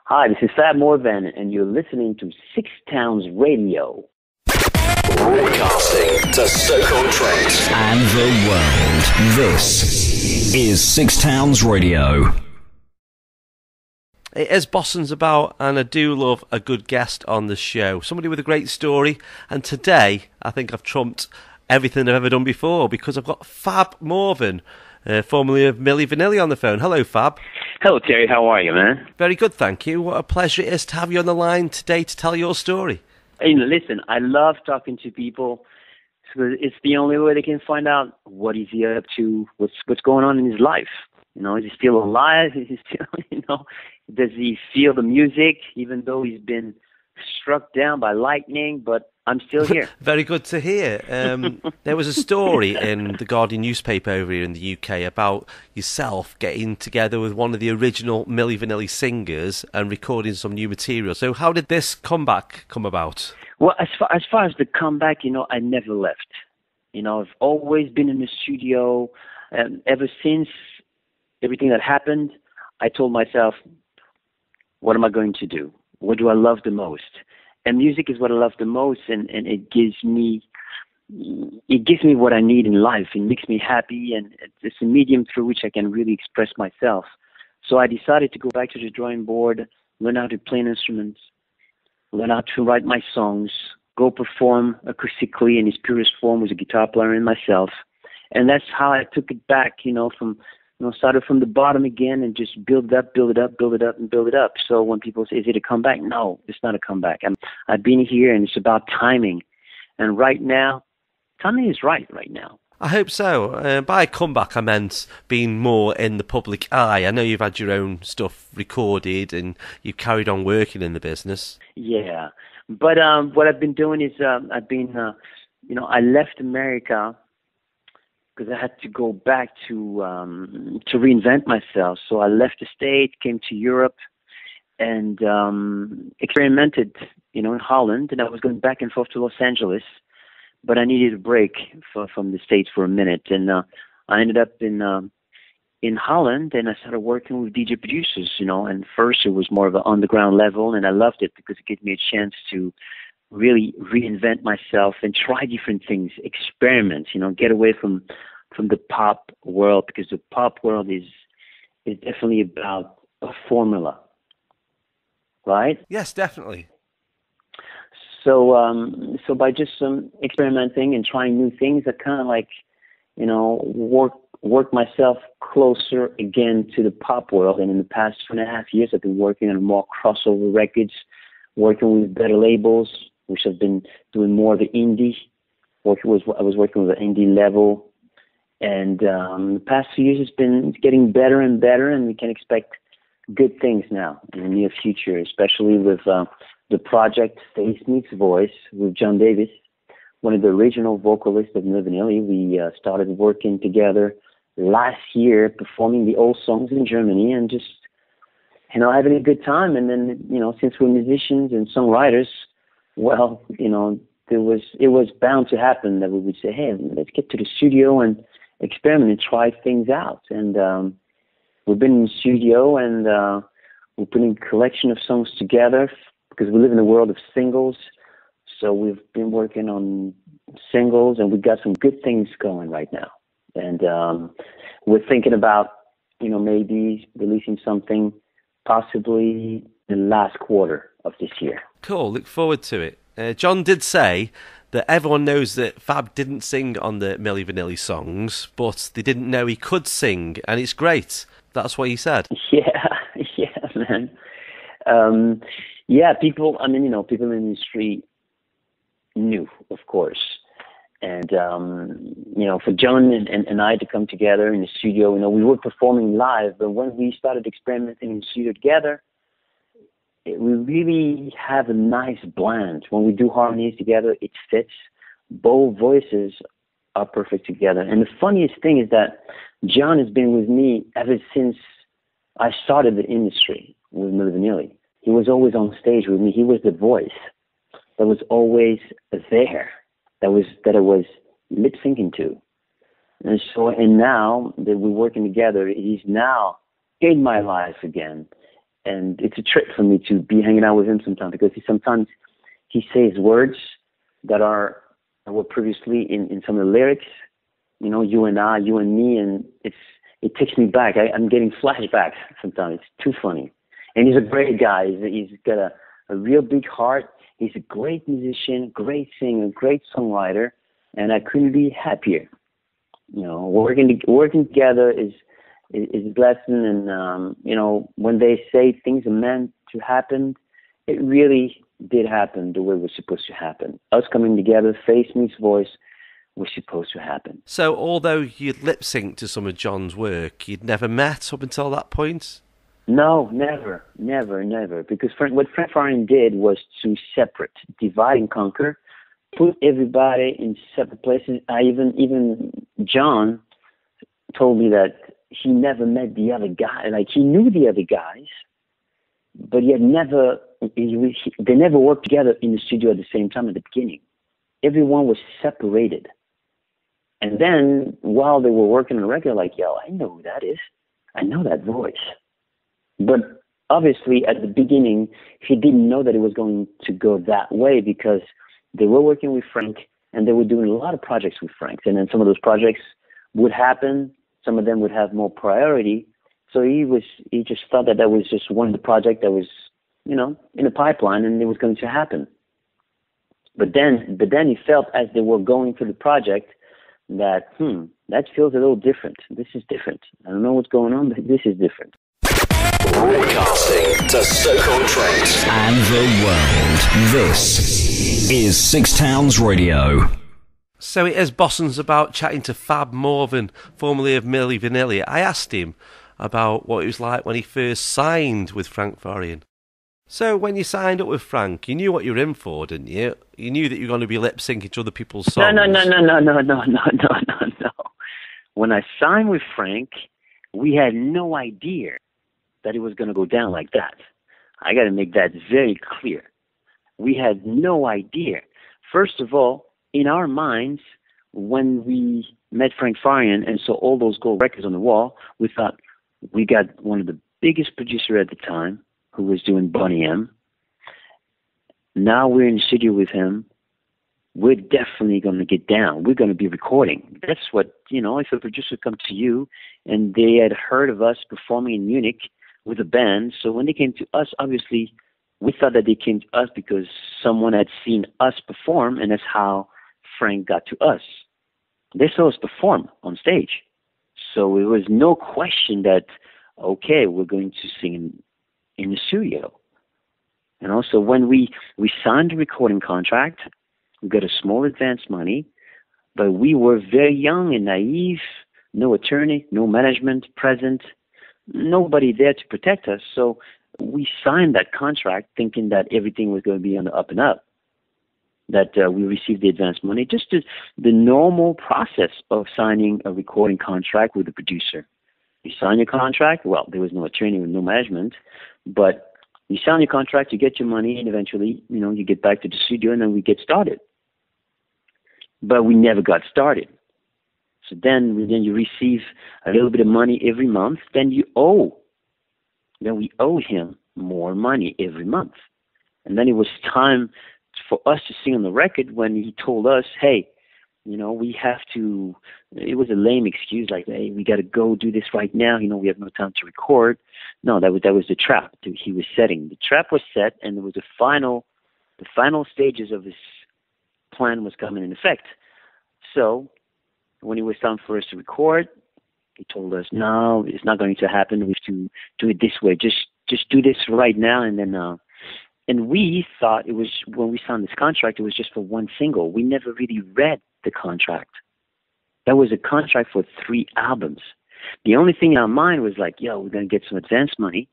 Hi, this is Fab Morvan, and you're listening to Six Towns Radio. Broadcasting to Stoke-on-Trent and the world. This is Six Towns Radio. It is Boston's about, and I do love a good guest on the show. Somebody with a great story, and today I think I've trumped everything I've ever done before because I've got Fab Morvan, formerly of Milli Vanilli, on the phone. Hello, Fab. Hello, Terry. How are you, man? Very good, thank you. What a pleasure it is to have you on the line today to tell your story. Hey, listen, I love talking to people. It's the only way they can find out what is he up to, what's going on in his life. You know, is he still alive? Is he still, does he feel the music, even though he's been struck down by lightning? But I'm still here. Very good to hear. There was a story in the Guardian newspaper over here in the UK about yourself getting together with one of the original Milli Vanilli singers and recording some new material. So how did this comeback come about? Well, as far as the comeback, I never left. I've always been in the studio, and ever since everything that happened, I told myself, what am I going to do? What do I love the most? And music is what I love the most, and it gives me what I need in life. It makes me happy, and it's a medium through which I can really express myself. So I decided to go back to the drawing board, learn how to play an instrument, learn how to write my songs, go perform acoustically in its purest form with a guitar player and myself. And that's how I took it back, started from the bottom again and just build it up, and build it up. So when people say, is it a comeback? No, it's not a comeback. I've been here, and it's about timing. And right now, timing is right now. I hope so. By comeback, I meant being more in the public eye. I know you've had your own stuff recorded and you've carried on working in the business. Yeah. But what I've been doing is I left America because I had to go back to reinvent myself. So I left the States, came to Europe, and experimented, in Holland. And I was going back and forth to Los Angeles, but I needed a break from the States for a minute. And I ended up in Holland, and I started working with DJ producers, And first it was more of an underground level, and I loved it because it gave me a chance to really reinvent myself and try different things, experiment, get away from the pop world, because the pop world is definitely about a formula, right? Yes, definitely. So by just experimenting and trying new things, I kind of work myself closer again to the pop world. And in the past 2.5 years, I've been working on more crossover records, working with better labels, which have been doing more of the indie. I was working with the indie level, and the past few years it's getting better and better, and we can expect good things now in the near future, especially with the project Face Meets Voice with John Davis, one of the original vocalists of Milli Vanilli. We started working together last year, performing the old songs in Germany, and just having a good time. And then since we're musicians and songwriters, well, it was bound to happen that we would say, hey, let's get to the studio and experiment and try things out. And we've been in the studio, and we're putting a collection of songs together because we live in a world of singles. So we've been working on singles, and we've got some good things going right now. And we're thinking about, maybe releasing something possibly the last quarter of this year. Cool, look forward to it. John did say that everyone knows that Fab didn't sing on the Milli Vanilli songs, but they didn't know he could sing, and it's great. That's what he said. Yeah, man. People in the industry knew, of course. And, for John and I to come together in the studio, we were performing live, but when we started experimenting in the studio together, we really have a nice blend. When we do harmonies together, it fits. Both voices are perfect together. And the funniest thing is that John has been with me ever since I started the industry with Milli Vanilli. He was always on stage with me. He was the voice that was always there, that I was lip syncing to. And now that we're working together, he's now in my life again. and it's a trip for me to be hanging out with him sometimes, because sometimes he says words that were previously in some of the lyrics, you and I, you and me, and it takes me back. I'm getting flashbacks sometimes. It's too funny. And he's a great guy. He's got a real big heart. He's a great musician, great singer, great songwriter, and I couldn't be happier. Working together is a blessing, and when they say things are meant to happen, it really did happen the way it was supposed to happen. Us coming together, face meets voice, was supposed to happen. So, although you'd lip sync to some of John's work, you'd never met up until that point? No, never. Because what Frank Farian did was to divide and conquer, put everybody in separate places. Even John told me that he never met the other guy. Like, he knew the other guys, but they never worked together in the studio at the same time at the beginning. Everyone was separated. And then while they were working on the record, like, yo, I know who that is. I know that voice. But obviously at the beginning, he didn't know that it was going to go that way, because they were working with Frank and they were doing a lot of projects with Frank. And then some of those projects would happen. Some of them would have more priority. So he just thought that was just one of the projects that was, in the pipeline, and it was going to happen. But then he felt, as they were going through the project, that, that feels a little different. This is different. I don't know what's going on, but this is different. Broadcasting to Stoke-on-Trent and the world. This is Six Towns Radio. So as Bosson's about chatting to Fab Morvan, formerly of Milli Vanilli, I asked him about what it was like when he first signed with Frank Farian. So when you signed up with Frank, you knew what you were in for, didn't you? You knew that you were going to be lip syncing to other people's songs. No. When I signed with Frank, we had no idea that it was going to go down like that. I got to make that very clear. We had no idea. First of all, in our minds, when we met Frank Farian and saw all those gold records on the wall, we thought, we got one of the biggest producers at the time, who was doing Boney M. Now we're in the studio with him. We're definitely going to get down. We're going to be recording. That's what, if a producer comes to you and they had heard of us performing in Munich with a band, so when they came to us, obviously, we thought that they came to us because someone had seen us perform, and that's how Frank got to us. They saw us perform on stage. So it was no question that, okay, we're going to sing in the studio. And also, when we signed the recording contract, we got a small advance money, but we were very young and naive, no attorney, no management present, nobody there to protect us. So we signed that contract thinking that everything was going to be on the up and up, that we received the advance money, just the normal process of signing a recording contract with a producer. You sign your contract, well, there was no attorney with no management, but you sign your contract, you get your money, and eventually, you get back to the studio, and then we get started. But we never got started. So then you receive a little bit of money every month, then we owe him more money every month. And then it was time for us to sing on the record when he told us, hey, we have to, it was a lame excuse, like, hey, we got to go do this right now. We have no time to record. No, that was the trap that he was setting. The trap was set, and it was the final stages of his plan was coming in effect. So when it was time for us to record, he told us, no, it's not going to happen. We have to do it this way. Just do this right now, and then and we thought it was, when we signed this contract, it was just for one single. We never really read the contract. That was a contract for 3 albums. The only thing in our mind was like, we're going to get some advance money.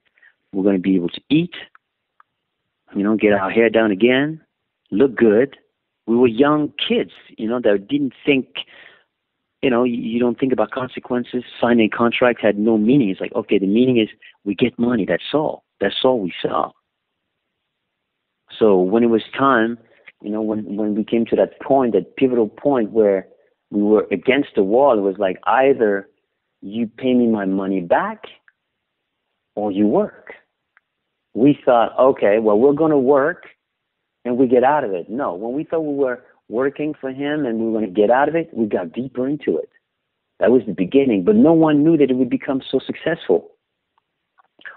We're going to be able to eat, get our hair done again, look good. We were young kids, that didn't think, you don't think about consequences. Signing a contract had no meaning. It's like, okay, the meaning is we get money. That's all. That's all we saw. So when it was time, when we came to that point, that pivotal point where we were against the wall, it was like, either you pay me my money back or you work. we thought, okay, well, we're going to work and we get out of it. No, when we thought we were working for him and we were going to get out of it, we got deeper into it. That was the beginning, but no one knew that it would become so successful.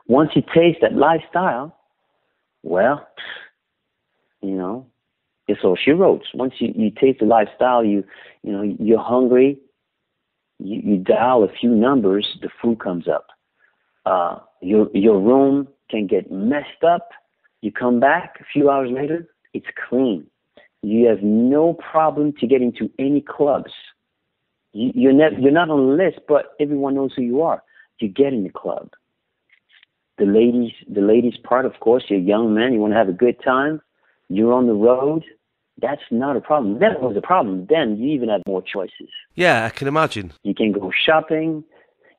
Once you taste that lifestyle, well, it's all she wrote. Once you taste the lifestyle, you're hungry, you dial a few numbers, the food comes up. Your room can get messed up. You come back a few hours later, it's clean. You have no problem to get into any clubs. You're not on the list, but everyone knows who you are. You get in the club. The ladies part, of course, you're a young man, you want to have a good time. You're on the road. That's not a problem. That was a problem. Then you even have more choices. Yeah, I can imagine. You can go shopping.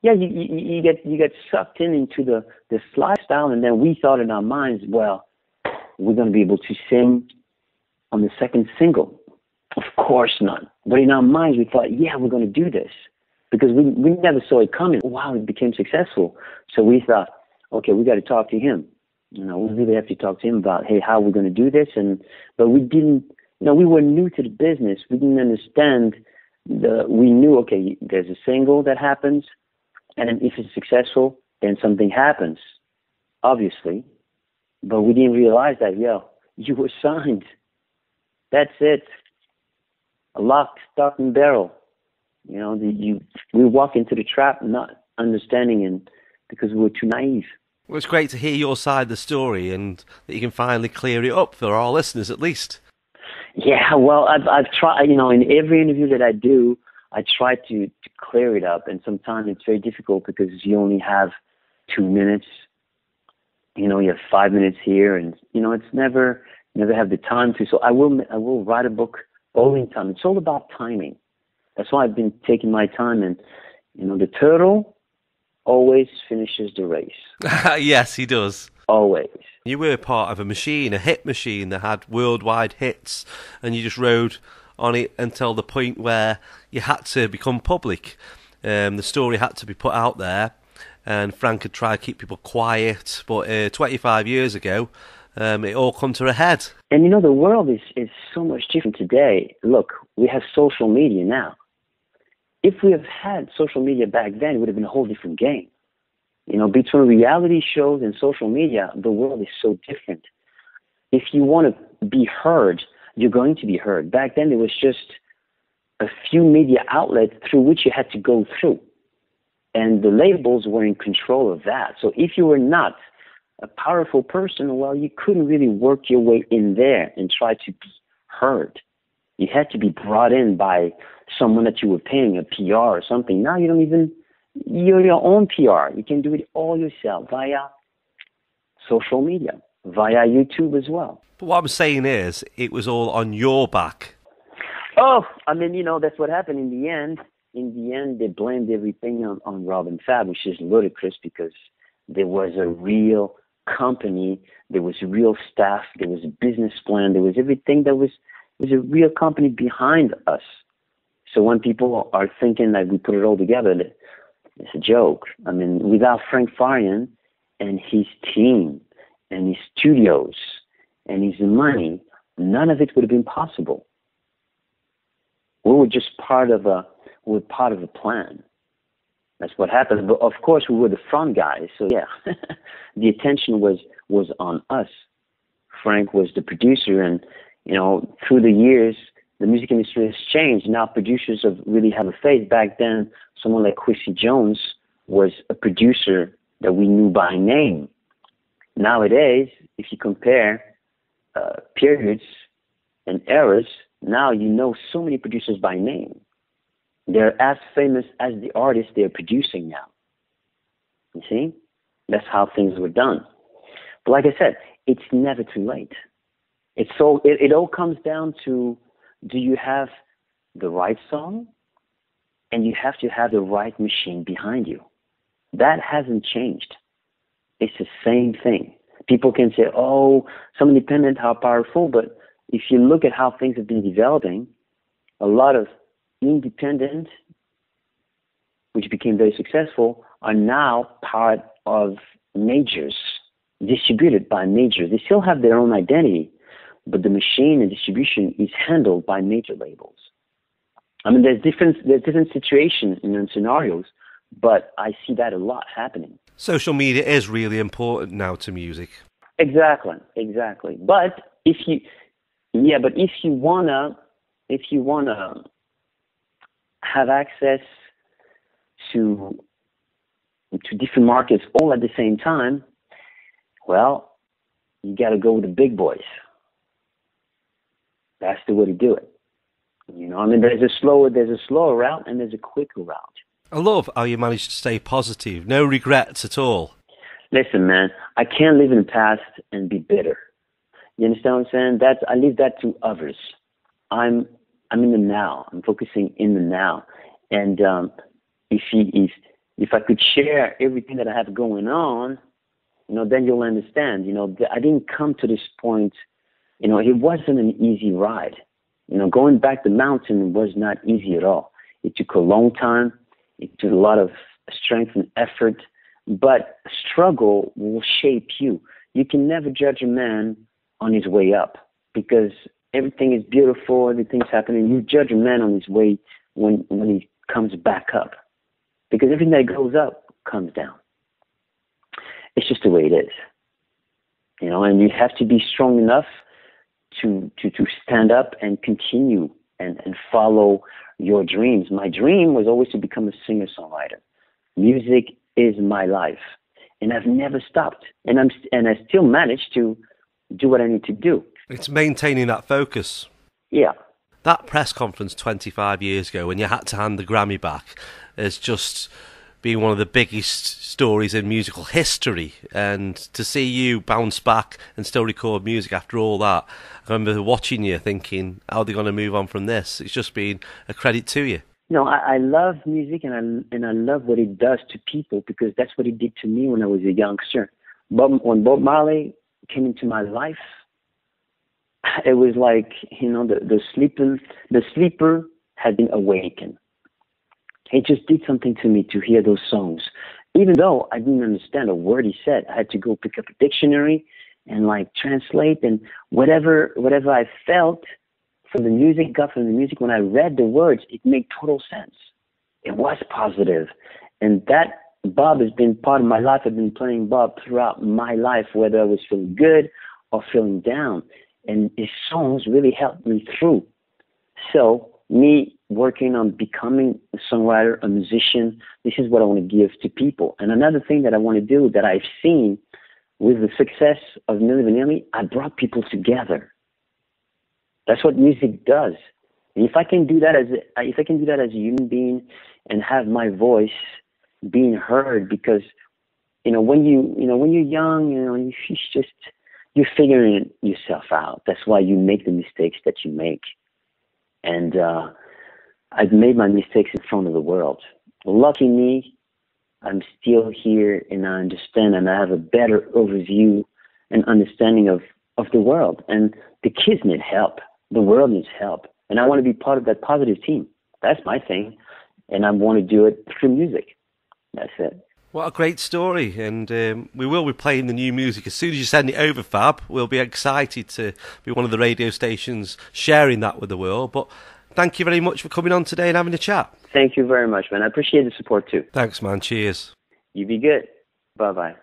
Yeah, you get sucked into this lifestyle, and then we thought in our minds, well, we're going to be able to sing on the second single. Of course not. But in our minds, we thought, yeah, we're going to do this because we never saw it coming. Wow, it became successful. So we thought, okay, we got to talk to him. We really have to talk to him about, hey, how we're going to do this. But we didn't. We were new to the business. We didn't understand. We knew, okay, there's a single that happens, and then if it's successful, then something happens, obviously. But we didn't realize that, you were signed. That's it. Lock, stock, and barrel. We walk into the trap not understanding it because we were too naive. Well, it's great to hear your side of the story and that you can finally clear it up for our listeners, at least. Yeah, well, I've tried, in every interview that I do, I try to clear it up. And sometimes it's very difficult because you only have 2 minutes. You have 5 minutes here, and, it's never have the time to. So I will write a book all in time. It's all about timing. That's why I've been taking my time. And, the turtle always finishes the race. Yes, he does. Always. You were part of a hit machine that had worldwide hits, and you just rode on it until the point where you had to become public. The story had to be put out there, and Frank had tried to keep people quiet, but 25 years ago, it all come to a head. And the world is so much different today. Look, we have social media now. If we have had social media back then, it would have been a whole different game. Between reality shows and social media, the world is so different. If you want to be heard, you're going to be heard. Back then, there was just a few media outlets through which you had to go through. And the labels were in control of that. So if you were not a powerful person, well, you couldn't really work your way in there and try to be heard. You had to be brought in by someone that you were paying, a PR or something. Now you're your own PR. You can do it all yourself via social media, via YouTube as well. But what I'm saying is, it was all on your back. Oh, that's what happened in the end. In the end, they blamed everything on Rob and Fab, which is ludicrous because there was a real company, there was a real staff, there was a business plan, there was everything that was a real company behind us. So when people are thinking that we put it all together, it's a joke. Without Frank Farian and his team and his studios and his money, none of it would have been possible. We were just part of a plan. That's what happened. But of course, we were the front guys. So yeah, the attention was on us. Frank was the producer, and through the years, the music industry has changed. Now producers really have a face. Back then, someone like Quincy Jones was a producer that we knew by name. Nowadays, if you compare periods and eras, now you know so many producers by name. They're as famous as the artists they're producing now. You see? That's how things were done. But like I said, it's never too late. It all comes down to, do you have the right song? And you have to have the right machine behind you. That hasn't changed. It's the same thing. People can say, oh, some independent, how powerful, but if you look at how things have been developing, a lot of independent, which became very successful, are now part of majors. distributed by majors. They still have their own identity, but the machine and distribution is handled by major labels. I mean, there's different situations and scenarios, but I see that a lot happening. Social media is really important now to music. Exactly. But if you wanna have access to different markets all at the same time, well, you got to go with the big boys. That's the way to do it. You know, I mean, there's a slower route and there's a quicker route. I love how you managed to stay positive, no regrets at all. Listen, man, I can't live in the past and be bitter. You understand what I'm saying? I leave that to others. I'm in the now. I'm focusing in the now. And if I could share everything that I have going on, you know, then you'll understand. You know, I didn't come to this point. You know, it wasn't an easy ride. You know, going back the mountain was not easy at all. It took a long time. It took a lot of strength and effort. But struggle will shape you. You can never judge a man on his way up because everything is beautiful, everything's happening. You judge a man on his way when he comes back up because everything that goes up comes down. It's just the way it is. You know, and you have to be strong enough to stand up and continue and follow your dreams. My dream was always to become a singer-songwriter. Music is my life, and I've never stopped, and I still manage to do what I need to do. It's maintaining that focus. Yeah. That press conference 25 years ago when you had to hand the Grammy back has just been one of the biggest stories in musical history, and to see you bounce back and still record music after all that, I remember watching you thinking, how are they going to move on from this? It's just been a credit to you. You know, I love music and I love what it does to people because that's what it did to me when I was a youngster. But when Bob Marley came into my life, it was like, you know, the sleeper had been awakened. It just did something to me to hear those songs. Even though I didn't understand a word he said, I had to go pick up a dictionary and like translate, and whatever I felt from the music, when I read the words, it made total sense. It was positive. And that Bob has been part of my life. I've been playing Bob throughout my life, whether I was feeling good or feeling down. And his songs really helped me through. So me working on becoming a songwriter, a musician, this is what I want to give to people. And another thing that I want to do that I've seen with the success of Milli Vanilli, I brought people together. That's what music does. And if I can do that as a human being and have my voice being heard, because when you're young, you're figuring yourself out. That's why you make the mistakes that you make. And I've made my mistakes in front of the world. Lucky me, I'm still here and I understand and I have a better overview and understanding of the world. And the kids need help. The world needs help. And I want to be part of that positive team. That's my thing. And I want to do it through music. That's it. What a great story. And we will be playing the new music. As soon as you send it over, Fab, we'll be excited to be one of the radio stations sharing that with the world. But thank you very much for coming on today and having a chat. Thank you very much, man. I appreciate the support too. Thanks, man. Cheers. You be good. Bye-bye.